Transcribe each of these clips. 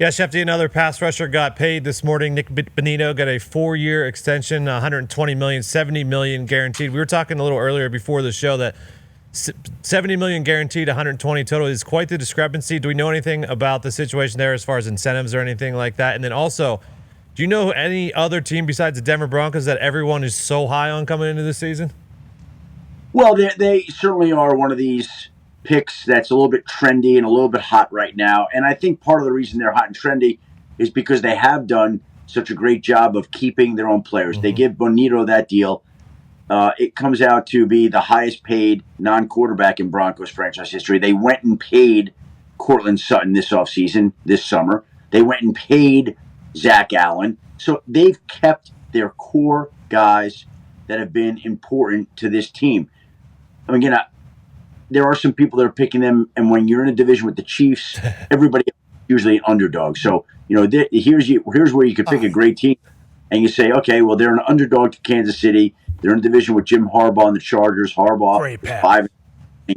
Yeah, Shefty, another pass rusher got paid this morning. Nik Bonitto got a 4-year extension, $120 million, $70 million guaranteed. We were talking a little earlier before the show that $70 million guaranteed, $120 total is quite the discrepancy. Do we know anything about the situation there as far as incentives or anything like that? And then also, do you know any other team besides the Denver Broncos that everyone is so high on coming into this season? Well, they certainly are one of these picks that's a little bit trendy and a little bit hot right now. And I think part of the reason they're hot and trendy is because they have done such a great job of keeping their own players. Mm-hmm. They give Bonitto that deal. It comes out to be the highest paid non-quarterback in Broncos franchise history. They went and paid Courtland Sutton this offseason, this summer. They went and paid Zach Allen. So they've kept their core guys that have been important to this team. I mean, there are some people that are picking them, and when you're in a division with the Chiefs, everybody is usually an underdog. So, here's where you could pick a great team, and you say, okay, well, they're an underdog to Kansas City. They're in a division with Jim Harbaugh and the Chargers. Harbaugh, 5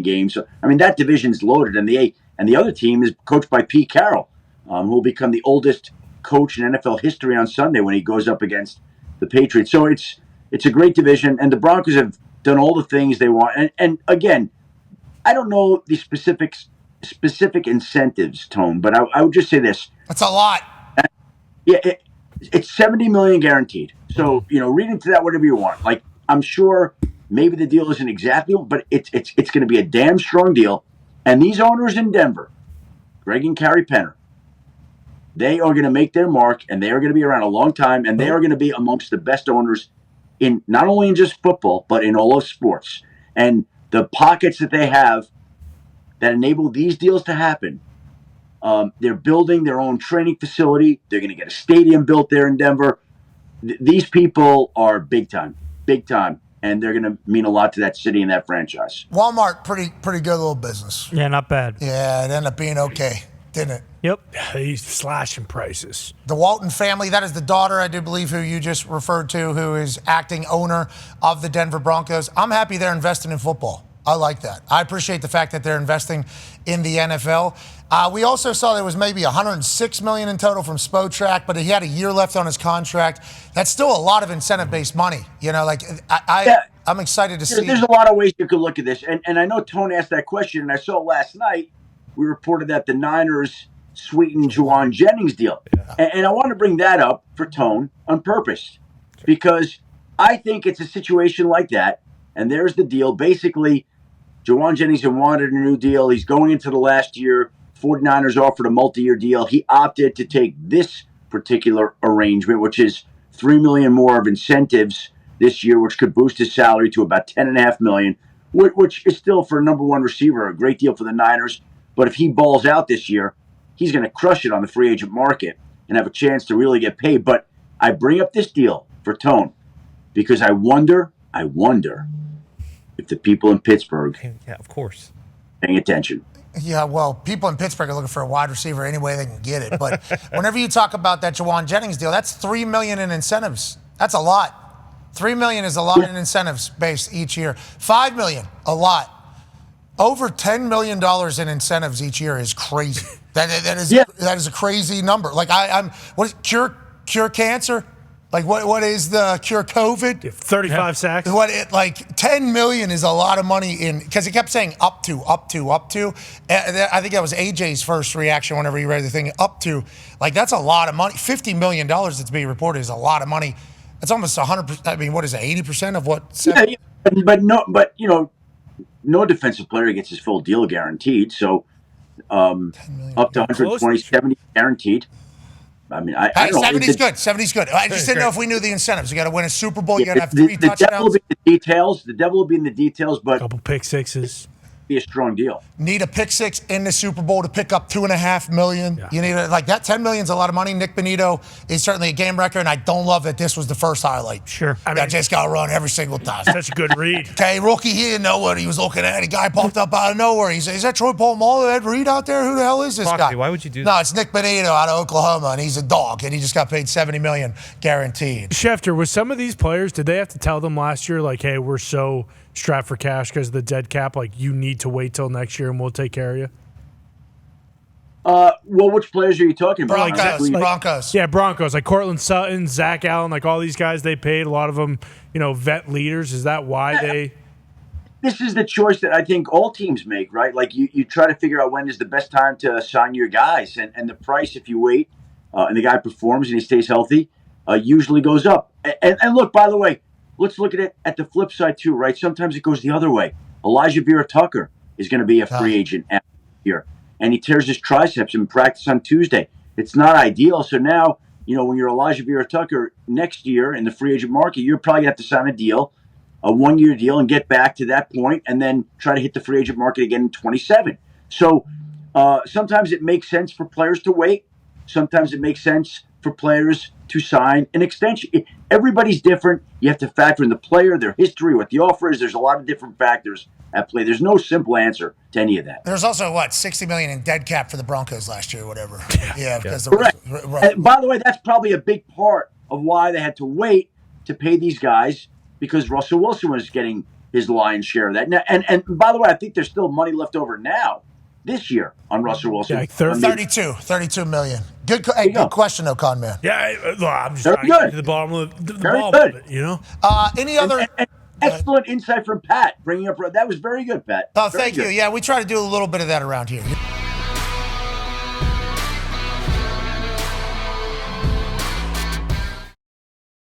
games. So, I mean, that division's loaded, and the other team is coached by Pete Carroll, who will become the oldest coach in NFL history on Sunday when he goes up against the Patriots. So it's a great division, and the Broncos have done all the things they want. And again, I don't know the specific incentives, Tone, but I would just say this. That's a lot. Yeah, it's $70 million guaranteed. So, read into that whatever you want. Like, I'm sure maybe the deal isn't exactly, but it's going to be a damn strong deal. And these owners in Denver, Greg and Carrie Penner, they are going to make their mark, and they are going to be around a long time, and they are going to be amongst the best owners in not only in just football, but in all of sports. And the pockets that they have that enable these deals to happen, they're building their own training facility. They're going to get a stadium built there in Denver. These people are big time, and they're going to mean a lot to that city and that franchise. Walmart, pretty good little business. Yeah, not bad. Yeah, it ended up being okay, didn't it? Yep. He's slashing prices. The Walton family, that is the daughter, I do believe, who you just referred to, who is acting owner of the Denver Broncos. I'm happy they're investing in football. I like that. I appreciate the fact that they're investing in the NFL. We also saw there was maybe $106 million in total from Spotrac, but he had a year left on his contract. That's still a lot of incentive-based money. I'm excited to see. There's a lot of ways you could look at this. And I know Tone asked that question, and I saw last night we reported that the Niners sweetened Jauan Jennings deal. Yeah. And I want to bring that up for Tone on purpose, because I think it's a situation like that, and there's the deal. Basically, Jauan Jennings had wanted a new deal. He's going into the last year. 49ers offered a multi-year deal. He opted to take this particular arrangement, which is $3 million more of incentives this year, which could boost his salary to about $10.5 million, which is still, for a number one receiver, a great deal for the Niners. But if he balls out this year, he's going to crush it on the free agent market and have a chance to really get paid. But I bring up this deal for Tone because I wonder if the people in Pittsburgh, yeah, of course, paying attention. Yeah, well, people in Pittsburgh are looking for a wide receiver any way they can get it. But whenever you talk about that Jauan Jennings deal, that's $3 million in incentives. That's a lot. $3 million is a lot in incentives based each year. $5 million, a lot. Over $10 million in incentives each year is crazy. That is a crazy number. Like what is cure cancer? Like what is the cure COVID? 35 sacks. Like $10 million is a lot of money because he kept saying up to. I think that was AJ's first reaction whenever he read the thing. Up to, like that's a lot of money. $50 million that's being reported is a lot of money. That's almost 100%. I mean, what is it? 80% of what? Yeah, but no defensive player gets his full deal guaranteed. So up to 120, 70 guaranteed. I mean, I don't know. 70's good. 70's good. I just didn't know if we knew the incentives. You got to win a Super Bowl. You got to have 3 touchdowns. The devil will be in the details. The devil will be in the details, but a couple pick sixes. Be a strong deal. Need a pick six in the Super Bowl to pick up $2.5 million. Yeah. You need that. $10 million is a lot of money. Nik Bonitto is certainly a game record, and I don't love that this was the first highlight. Sure, I just got to run every single time. Such a good read. Okay, rookie, he didn't know what he was looking at. A guy popped up out of nowhere. He said, "Is that Troy Polamalu, Ed Reed out there? Who the hell is this guy?" Why would you do that? No, it's Nik Bonitto out of Oklahoma, and he's a dog, and he just got paid $70 million guaranteed. Schefter, with some of these players, did they have to tell them last year, like, "Hey, we're so strapped for cash because of the dead cap, like you need to wait till next year and we'll take care of you"? Well, which players are you talking about? Broncos. Yeah, Broncos. Like Cortland Sutton, Zach Allen, like all these guys they paid. A lot of them, vet leaders. Is that why they? This is the choice that I think all teams make, right? Like you try to figure out when is the best time to sign your guys, and the price, if you wait, and the guy performs and he stays healthy, usually goes up. And look, by the way, let's look at it at the flip side too, right? Sometimes it goes the other way. Elijah Vera Tucker is going to be a free agent after here, and he tears his triceps in practice on Tuesday. It's not ideal. So now, when you're Elijah Vera Tucker next year in the free agent market, you're probably going to have to sign a deal, a 1-year deal, and get back to that point, and then try to hit the free agent market again in 27. So sometimes it makes sense for players to wait. Sometimes it makes sense for players to sign an extension. Everybody's different. You have to factor in the player, their history, what the offer is. There's a lot of different factors at play. There's no simple answer to any of that. There's also $60 million in dead cap for the Broncos last year, or whatever. Yeah, because correct. And by the way, that's probably a big part of why they had to wait to pay these guys, because Russell Wilson was getting his lion's share of that. Now, and by the way, I think there's still money left over now this year on Russell Wilson. Yeah, 32 million. Good question, though, Con Man. Yeah, I'm just very trying good. to get to the bottom of the very ball good. of it, Any other? And excellent insight from Pat, bringing up that was very good, Pat. Oh, thank you. Yeah, we try to do a little bit of that around here.